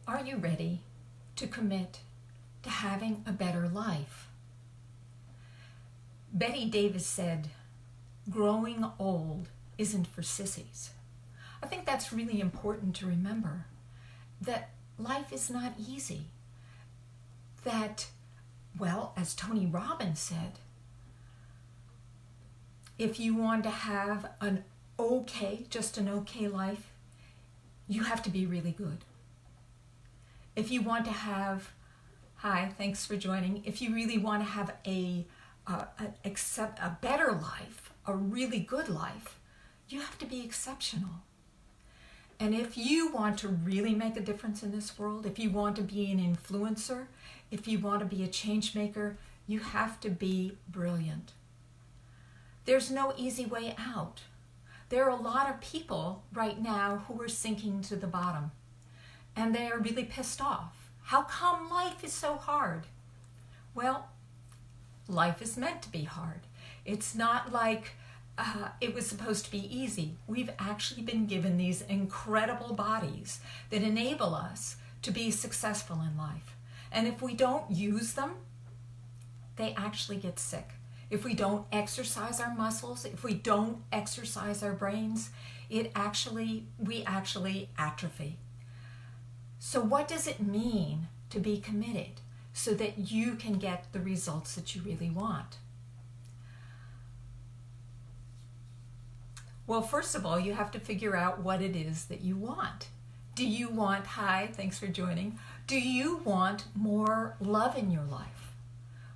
Are you ready to commit to having a better life? Betty Davis said, "Growing old isn't for sissies." I think that's really important to remember, that life is not easy. That, well, as Tony Robbins said, if you want to have just an okay life, you have to be really good. If you want to have, hi, thanks for joining. If you really want to have a better life, a really good life, you have to be exceptional. And if you want to really make a difference in this world, if you want to be an influencer, if you want to be a change maker, you have to be brilliant. There's no easy way out. There are a lot of people right now who are sinking to the bottom, and they are really pissed off. How come life is so hard? Well, life is meant to be hard. It's not like it was supposed to be easy. We've actually been given these incredible bodies that enable us to be successful in life. And if we don't use them, they actually get sick. If we don't exercise our muscles, if we don't exercise our brains, we actually atrophy. So what does it mean to be committed so that you can get the results that you really want? Well, first of all, you have to figure out what it is that you want. Do you want, hi, thanks for joining. Do you want more love in your life?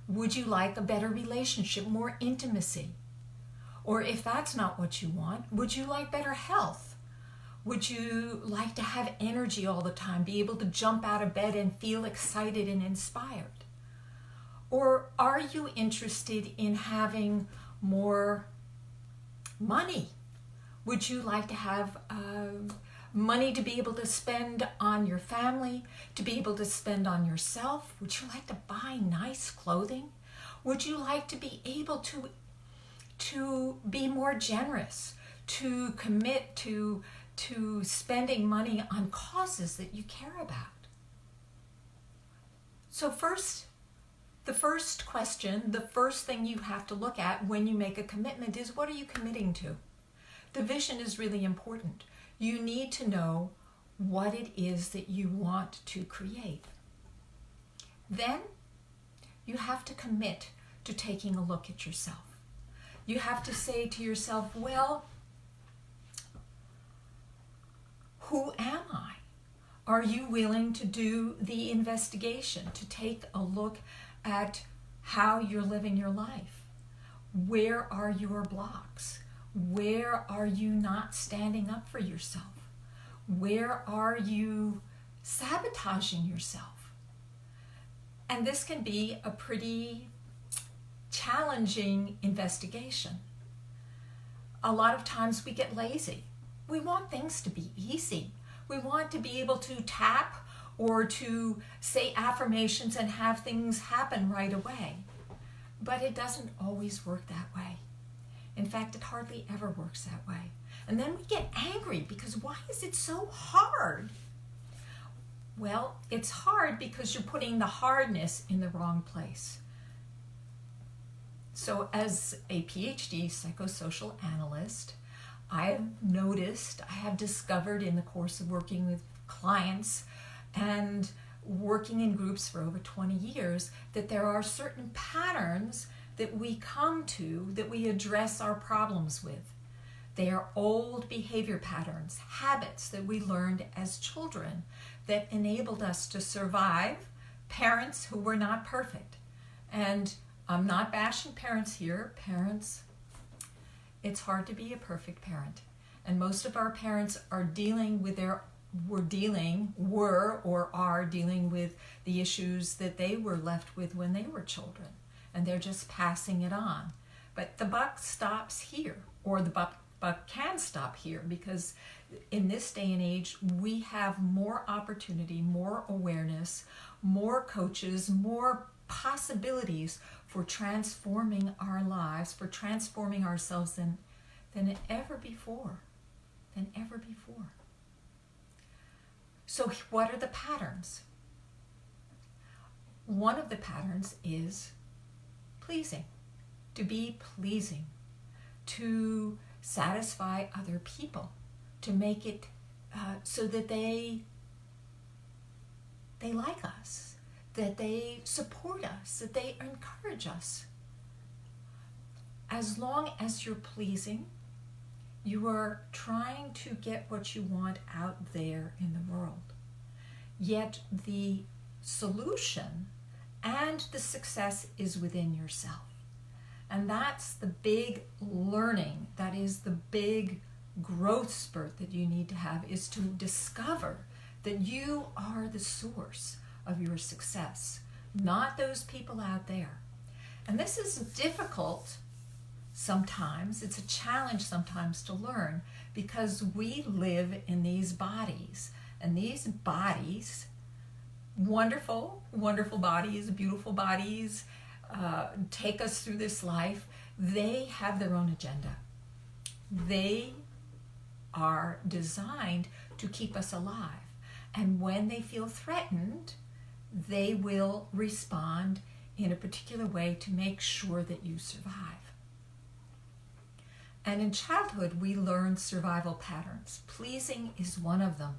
Would you like a better relationship, more intimacy? Or if that's not what you want, would you like better health? Would you like to have energy all the time, be able to jump out of bed and feel excited and inspired? Or are you interested in having more money? Would you like to have money to be able to spend on your family, to be able to spend on yourself? Would you like to buy nice clothing? Would you like to be able to be more generous, to commit to spending money on causes that you care about? So the first question, the first thing you have to look at when you make a commitment is, what are you committing to? The vision is really important. You need to know what it is that you want to create. Then you have to commit to taking a look at yourself. You have to say to yourself, well, who am I? Are you willing to do the investigation, to take a look at how you're living your life? Where are your blocks? Where are you not standing up for yourself? Where are you sabotaging yourself? And this can be a pretty challenging investigation. A lot of times we get lazy. We want things to be easy. We want to be able to tap or to say affirmations and have things happen right away. But it doesn't always work that way. In fact, it hardly ever works that way. And then we get angry because why is it so hard? Well, it's hard because you're putting the hardness in the wrong place. So as a PhD psychosocial analyst, I have discovered in the course of working with clients and working in groups for over 20 years that there are certain patterns that we come to, that we address our problems with. They are old behavior patterns, habits that we learned as children that enabled us to survive parents who were not perfect. And I'm not bashing parents here. Parents, it's hard to be a perfect parent. And most of our parents are dealing with are dealing with the issues that they were left with when they were children. And they're just passing it on. But the buck stops here, or the buck can stop here, because in this day and age, we have more opportunity, more awareness, more coaches, more possibilities for transforming our lives, for transforming ourselves than ever before. So what are the patterns? One of the patterns is pleasing, to be pleasing, to satisfy other people, to make it so that they like us, that they support us, that they encourage us. As long as you're pleasing, you are trying to get what you want out there in the world. Yet the solution and the success is within yourself. And that's the big learning, that is the big growth spurt that you need to have, is to discover that you are the source of your success, not those people out there. And this is difficult sometimes. It's a challenge sometimes to learn, because we live in these bodies, and these bodies, wonderful, wonderful bodies, beautiful bodies, take us through this life. They have their own agenda. They are designed to keep us alive. And when they feel threatened, they will respond in a particular way to make sure that you survive. And in childhood, we learn survival patterns. Pleasing is one of them.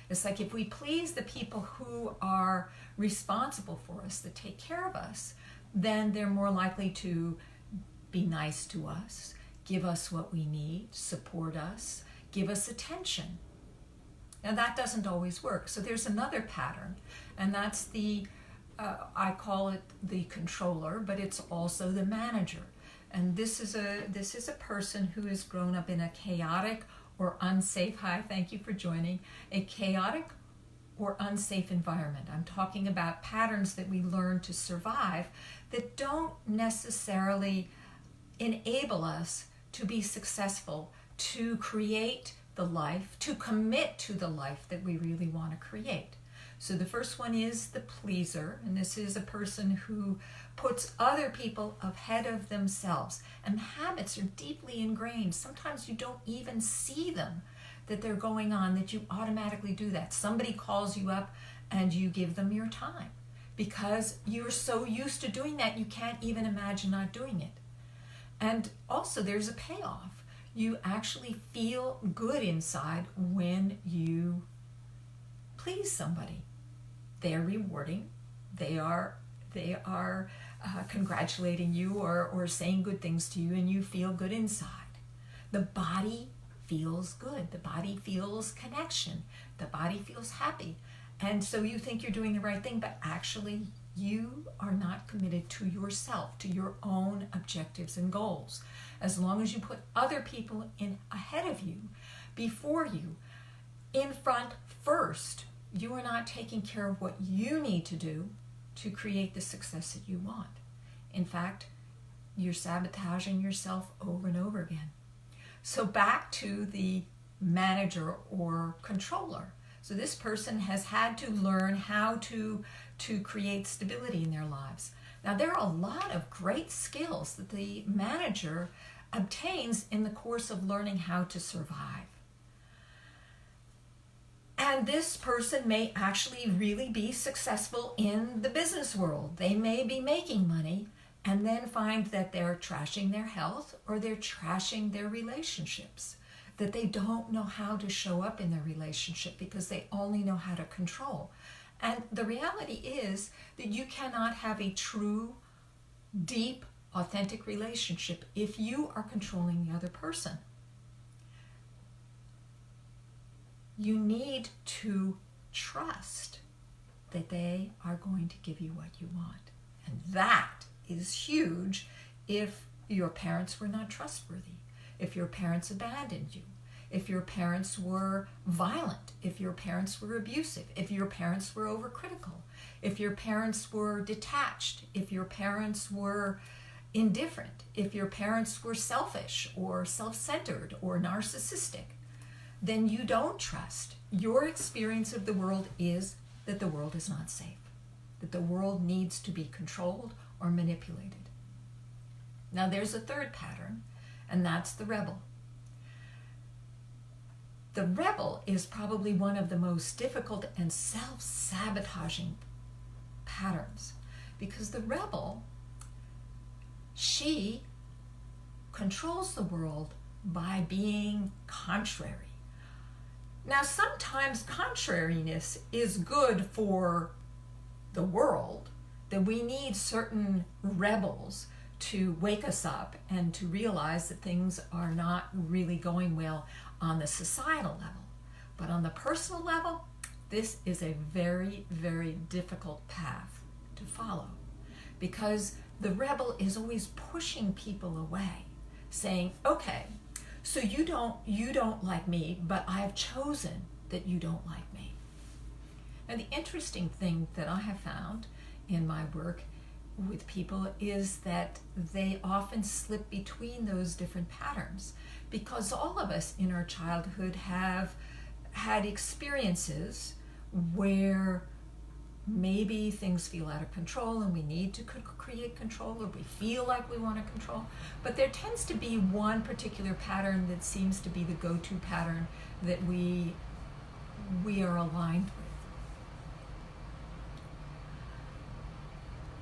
It's like if we please the people who are responsible for us, that take care of us, then they're more likely to be nice to us, give us what we need, support us, give us attention. Now that doesn't always work. So there's another pattern, and that's the, I call it the controller, but it's also the manager. And this is a person who has grown up in a chaotic or unsafe, hi, thank you for joining, a chaotic or unsafe environment. I'm talking about patterns that we learn to survive that don't necessarily enable us to be successful, to create the life, to commit to the life that we really want to create. So the first one is the pleaser, and this is a person who puts other people ahead of themselves. And habits are deeply ingrained. Sometimes you don't even see them, that they're going on, that you automatically do that. Somebody calls you up and you give them your time because you're so used to doing that you can't even imagine not doing it. And also there's a payoff. You actually feel good inside when you please somebody. They're rewarding. They are congratulating you or saying good things to you, and you feel good inside. The body feels good. The body feels connection. The body feels happy. And so you think you're doing the right thing, but actually you are not committed to yourself, to your own objectives and goals. As long as you put other people in ahead of you, before you, in front first, you are not taking care of what you need to do to create the success that you want. In fact, you're sabotaging yourself over and over again. So back to the manager or controller. So this person has had to learn how to create stability in their lives. Now there are a lot of great skills that the manager obtains in the course of learning how to survive. And this person may actually really be successful in the business world. They may be making money and then find that they're trashing their health or they're trashing their relationships, that they don't know how to show up in their relationship because they only know how to control. And the reality is that you cannot have a true, deep, authentic relationship if you are controlling the other person. You need to trust that they are going to give you what you want. And that is huge if your parents were not trustworthy, if your parents abandoned you, if your parents were violent, if your parents were abusive, if your parents were overcritical, if your parents were detached, if your parents were indifferent, if your parents were selfish or self-centered or narcissistic, then you don't trust. Your experience of the world is that the world is not safe, that the world needs to be controlled or manipulated. Now there's a third pattern, and that's the rebel. The rebel is probably one of the most difficult and self-sabotaging patterns, because the rebel, she controls the world by being contrary. Now, sometimes contrariness is good for the world, that we need certain rebels to wake us up and to realize that things are not really going well on the societal level. But on the personal level, this is a very, very difficult path to follow, because the rebel is always pushing people away, saying, okay, so you don't like me, but I have chosen that you don't like me. And the interesting thing that I have found in my work with people is that they often slip between those different patterns, because all of us in our childhood have had experiences where maybe things feel out of control and we need to create control, or we feel like we want to control. But there tends to be one particular pattern that seems to be the go-to pattern that we are aligned with.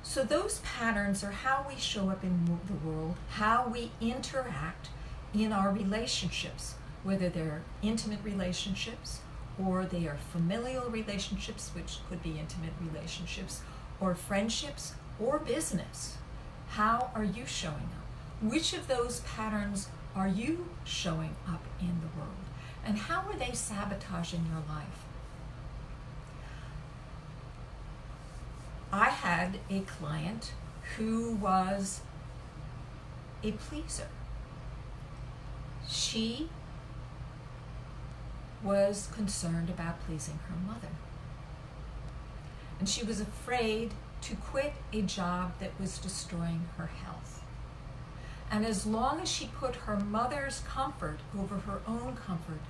So those patterns are how we show up in the world, how we interact in our relationships, whether they're intimate relationships or they are familial relationships, which could be intimate relationships, or friendships or business. How are you showing up? Which of those patterns are you showing up in the world? And how are they sabotaging your life? I had a client who was a pleaser. She was concerned about pleasing her mother. And she was afraid to quit a job that was destroying her health. And as long as she put her mother's comfort over her own comfort,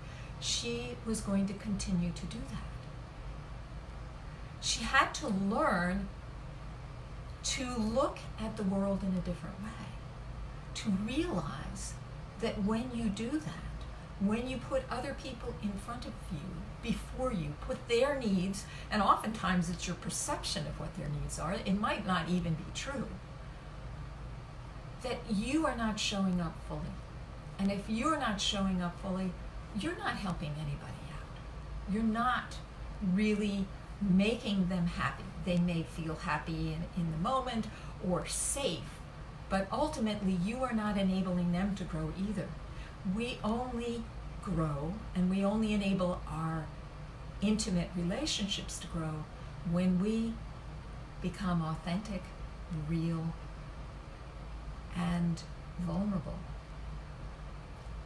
she was going to continue to do that. She had to learn to look at the world in a different way, to realize that when you do that, when you put other people in front of you, before you, put their needs, and oftentimes it's your perception of what their needs are, it might not even be true, that you are not showing up fully. And if you're not showing up fully, you're not helping anybody out. You're not really making them happy. They may feel happy in the moment or safe, but ultimately you are not enabling them to grow either. We only grow and we only enable our intimate relationships to grow when we become authentic, real, and vulnerable.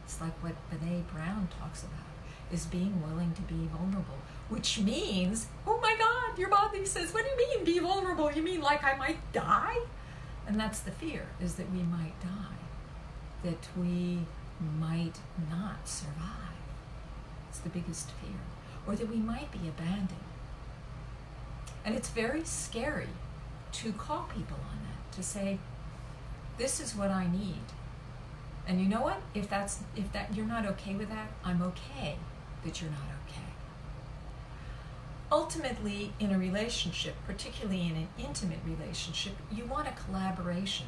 It's like what Brené Brown talks about, is being willing to be vulnerable, which means, oh my God, your body says, what do you mean be vulnerable? You mean like I might die? And that's the fear, is that we might die, that we might not survive. It's the biggest fear. Or that we might be abandoned. And it's very scary to call people on that, to say, this is what I need. And you know what? If you're not okay with that, I'm okay that you're not okay. Ultimately, in a relationship, particularly in an intimate relationship, you want a collaboration.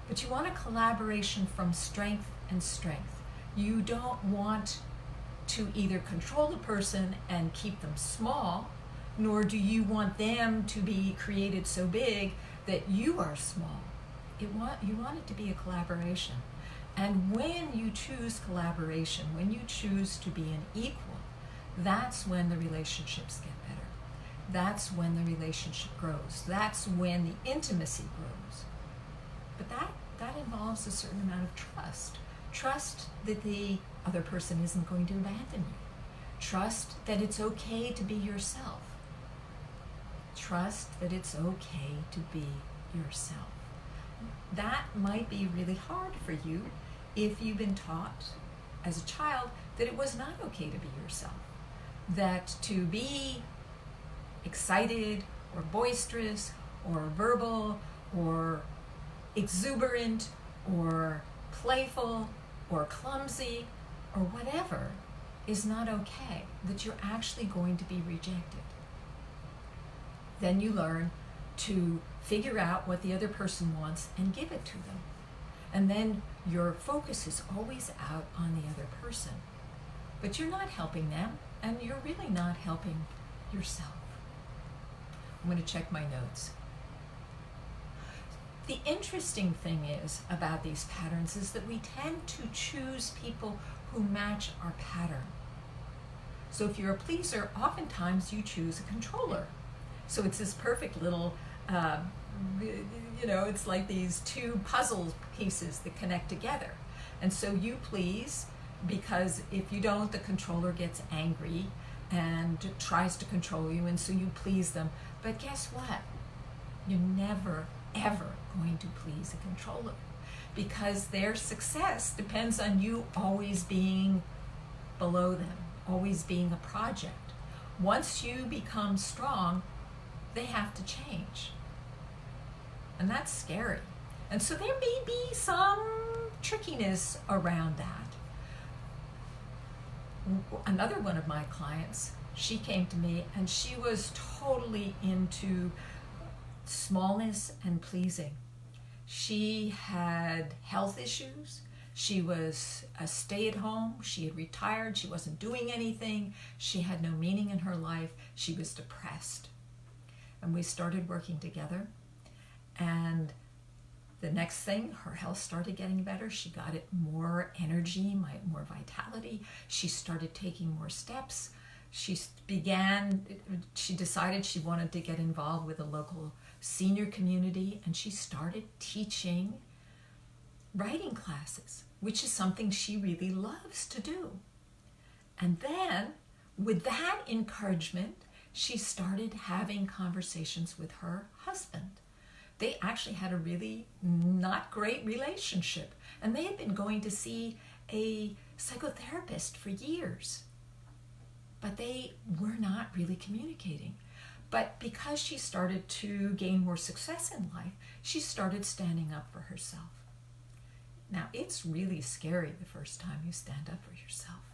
But you want a collaboration from strength and strength. You don't want to either control the person and keep them small, nor do you want them to be created so big that you are small. You want it to be a collaboration. And when you choose collaboration, when you choose to be an equal, that's when the relationships get better. That's when the relationship grows. That's when the intimacy grows. But that involves a certain amount of trust. Trust that the other person isn't going to abandon you. Trust that it's okay to be yourself. Trust that it's okay to be yourself. That might be really hard for you if you've been taught as a child that it was not okay to be yourself. That to be excited or boisterous or verbal or exuberant or playful or clumsy or whatever is not okay, that you're actually going to be rejected. Then you learn to figure out what the other person wants and give it to them. And then your focus is always out on the other person. But you're not helping them, and you're really not helping yourself. I'm going to check my notes. The interesting thing is about these patterns is that we tend to choose people who match our pattern. So if you're a pleaser, oftentimes you choose a controller. So it's this perfect little, it's like these two puzzle pieces that connect together. And so you please, because if you don't, the controller gets angry and tries to control you, and so you please them. But guess what? You're never, ever going to please a controller, because their success depends on you always being below them, always being a project. Once you become strong, they have to change. And that's scary. And so there may be some trickiness around that. Another one of my clients, she came to me and she was totally into smallness and pleasing. She had health issues. She was a stay-at-home. She had retired. She wasn't doing anything. She had no meaning in her life. She was depressed. And we started working together. And the next thing, her health started getting better. She got it more energy, more vitality. She started taking more steps. She decided she wanted to get involved with a local senior community, and she started teaching writing classes, which is something she really loves to do. And then, with that encouragement, she started having conversations with her husband. They actually had a really not great relationship, and they had been going to see a psychotherapist for years, but they were not really communicating. But because she started to gain more success in life, she started standing up for herself. Now, it's really scary the first time you stand up for yourself,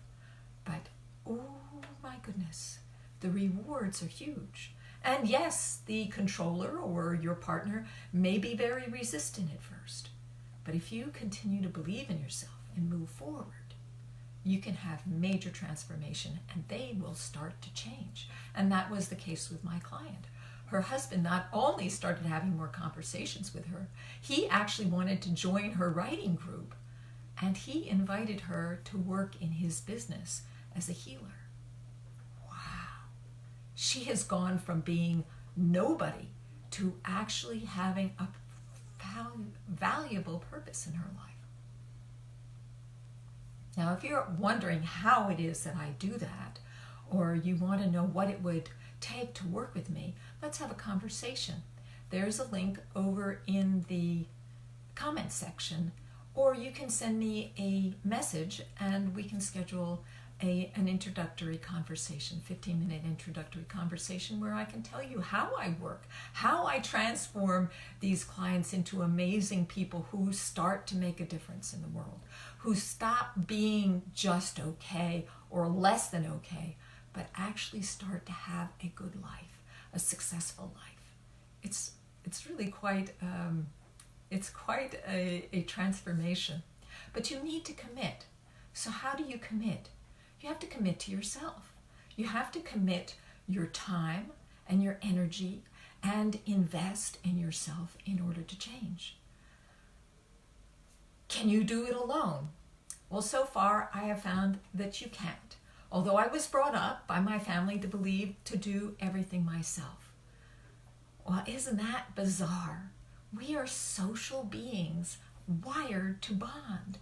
but oh my goodness, the rewards are huge. And yes, the controller or your partner may be very resistant at first, but if you continue to believe in yourself and move forward, you can have major transformation and they will start to change. And that was the case with my client. Her husband not only started having more conversations with her, he actually wanted to join her writing group, and he invited her to work in his business as a healer. She has gone from being nobody to actually having a valuable purpose in her life. Now, if you're wondering how it is that I do that, or you want to know what it would take to work with me, let's have a conversation. There's a link over in the comment section, or you can send me a message and we can schedule an introductory conversation, 15-minute introductory conversation where I can tell you how I work, how I transform these clients into amazing people who start to make a difference in the world, who stop being just okay or less than okay, but actually start to have a good life, a successful life. It's really quite a transformation, but you need to commit. So how do you commit? You have to commit to yourself. You have to commit your time and your energy and invest in yourself in order to change. Can you do it alone? Well, so far I have found that you can't. Although I was brought up by my family to believe to do everything myself. Well, isn't that bizarre? We are social beings wired to bond.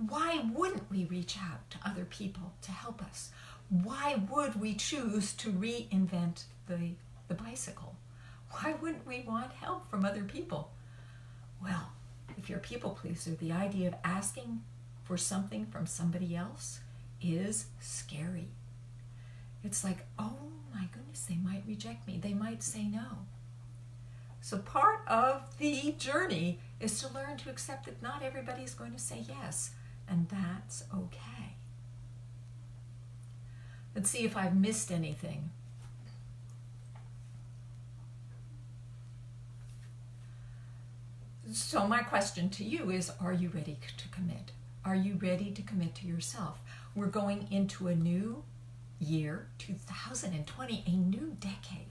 Why wouldn't we reach out to other people to help us? Why would we choose to reinvent the bicycle? Why wouldn't we want help from other people? Well, if you're a people pleaser, the idea of asking for something from somebody else is scary. It's like, oh my goodness, they might reject me. They might say no. So part of the journey is to learn to accept that not everybody's going to say yes. And that's okay. Let's see if I've missed anything. So my question to you is, are you ready to commit? Are you ready to commit to yourself? We're going into a new year, 2020, a new decade.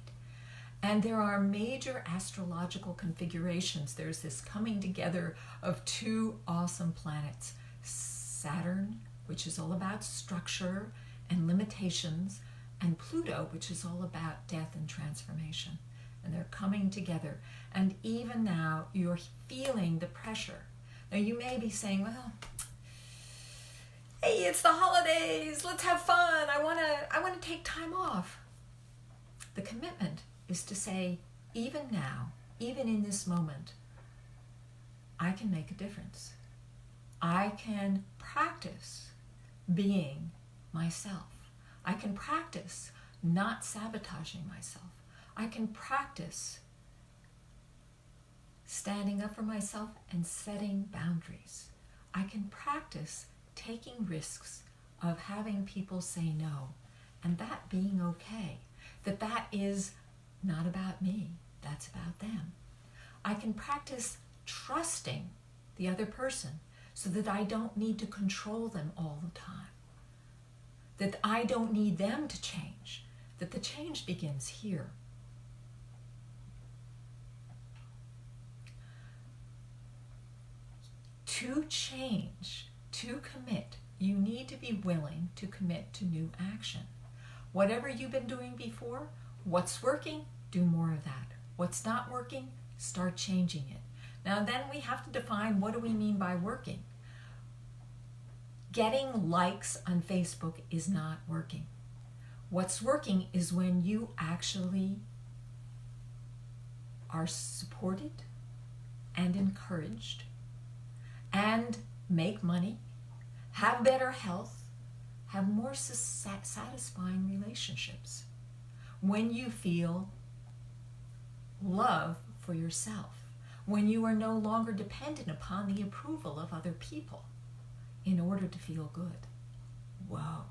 And there are major astrological configurations. There's this coming together of two awesome planets. Saturn, which is all about structure and limitations, and Pluto, which is all about death and transformation. And they're coming together. And even now, you're feeling the pressure. Now, you may be saying, well, hey, it's the holidays. Let's have fun. I want to take time off. The commitment is to say, even now, even in this moment, I can make a difference. I can practice being myself. I can practice not sabotaging myself. I can practice standing up for myself and setting boundaries. I can practice taking risks of having people say no, and that being okay, that is not about me, that's about them. I can practice trusting the other person so that I don't need to control them all the time, that I don't need them to change, that the change begins here. To change, to commit, you need to be willing to commit to new action. Whatever you've been doing before, what's working, do more of that. What's not working, start changing it. Now then we have to define, what do we mean by working? Getting likes on Facebook is not working. What's working is when you actually are supported and encouraged and make money, have better health, have more satisfying relationships. When you feel love for yourself, when you are no longer dependent upon the approval of other people in order to feel good. Whoa.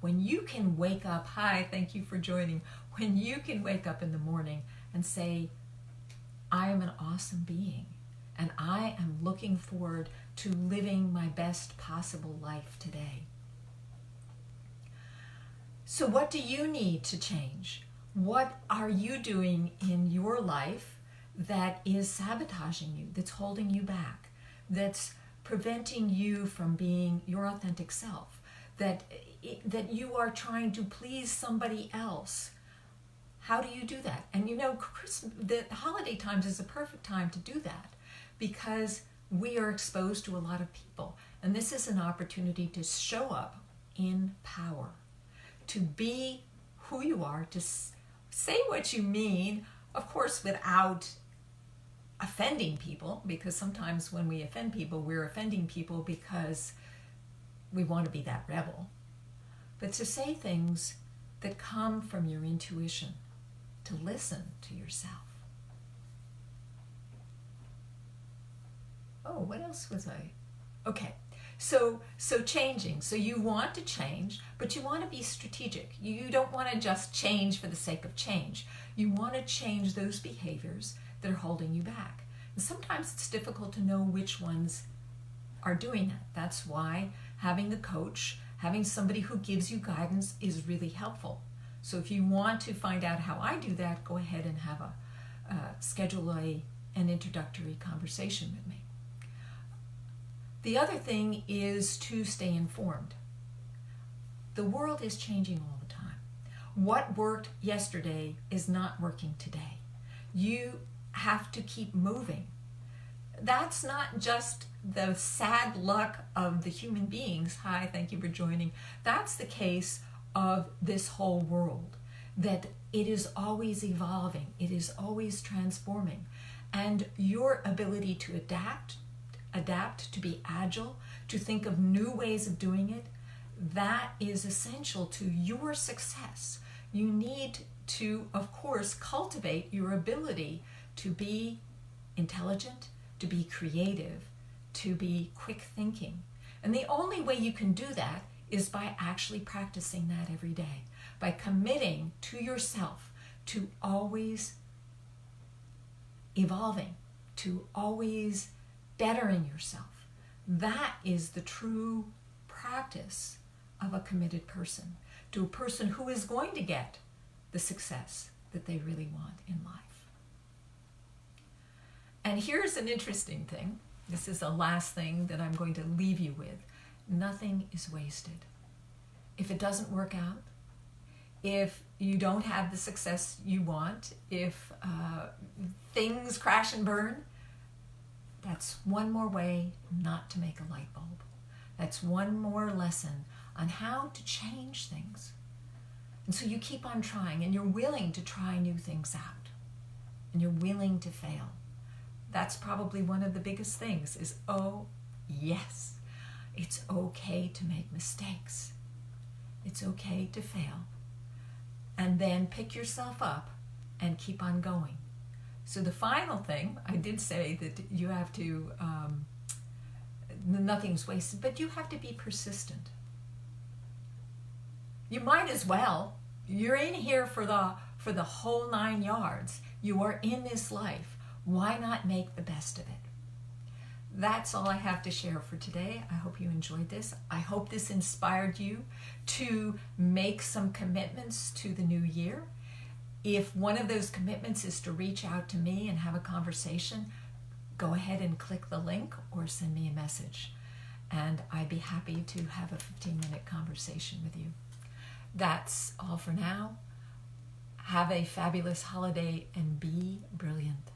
When you can wake up, hi, thank you for joining. When you can wake up in the morning and say, I am an awesome being, and I am looking forward to living my best possible life today. So what do you need to change? What are you doing in your life that is sabotaging you, that's holding you back, that's preventing you from being your authentic self, that you are trying to please somebody else? How do you do that? And you know, the holiday times is a perfect time to do that, because we are exposed to a lot of people. And this is an opportunity to show up in power, to be who you are, to say what you mean, of course, without offending people, because sometimes when we offend people, we're offending people because we want to be that rebel. But to say things that come from your intuition, to listen to yourself. Oh, what else was I? Okay, so changing. So you want to change, but you want to be strategic. You don't want to just change for the sake of change. You want to change those behaviors that are holding you back. And sometimes it's difficult to know which ones are doing that. That's why having a coach, having somebody who gives you guidance is really helpful. So if you want to find out how I do that, go ahead and have schedule an introductory conversation with me. The other thing is to stay informed. The world is changing all the time. What worked yesterday is not working today. You have to keep moving. That's not just the sad luck of the human beings. Hi, thank you for joining. That's the case of this whole world, that it is always evolving, it is always transforming. And your ability to adapt, to be agile, to think of new ways of doing it, that is essential to your success. You need to, of course, cultivate your ability to be intelligent, to be creative, to be quick thinking. And the only way you can do that is by actually practicing that every day, by committing to yourself to always evolving, to always bettering yourself. That is the true practice of a committed person, to a person who is going to get the success that they really want in life. And here's an interesting thing. This is the last thing that I'm going to leave you with. Nothing is wasted. If it doesn't work out, if you don't have the success you want, if things crash and burn, that's one more way not to make a light bulb. That's one more lesson on how to change things. And so you keep on trying, and you're willing to try new things out, and you're willing to fail. That's probably one of the biggest things is, oh, yes, it's okay to make mistakes. It's okay to fail. And then pick yourself up and keep on going. So the final thing, I did say that you have to, nothing's wasted, but you have to be persistent. You might as well. You're in here for the whole 9 yards. You are in this life. Why not make the best of it? That's all I have to share for today. I hope you enjoyed this. I hope this inspired you to make some commitments to the new year. If one of those commitments is to reach out to me and have a conversation, go ahead and click the link or send me a message. And I'd be happy to have a 15-minute conversation with you. That's all for now. Have a fabulous holiday and be brilliant.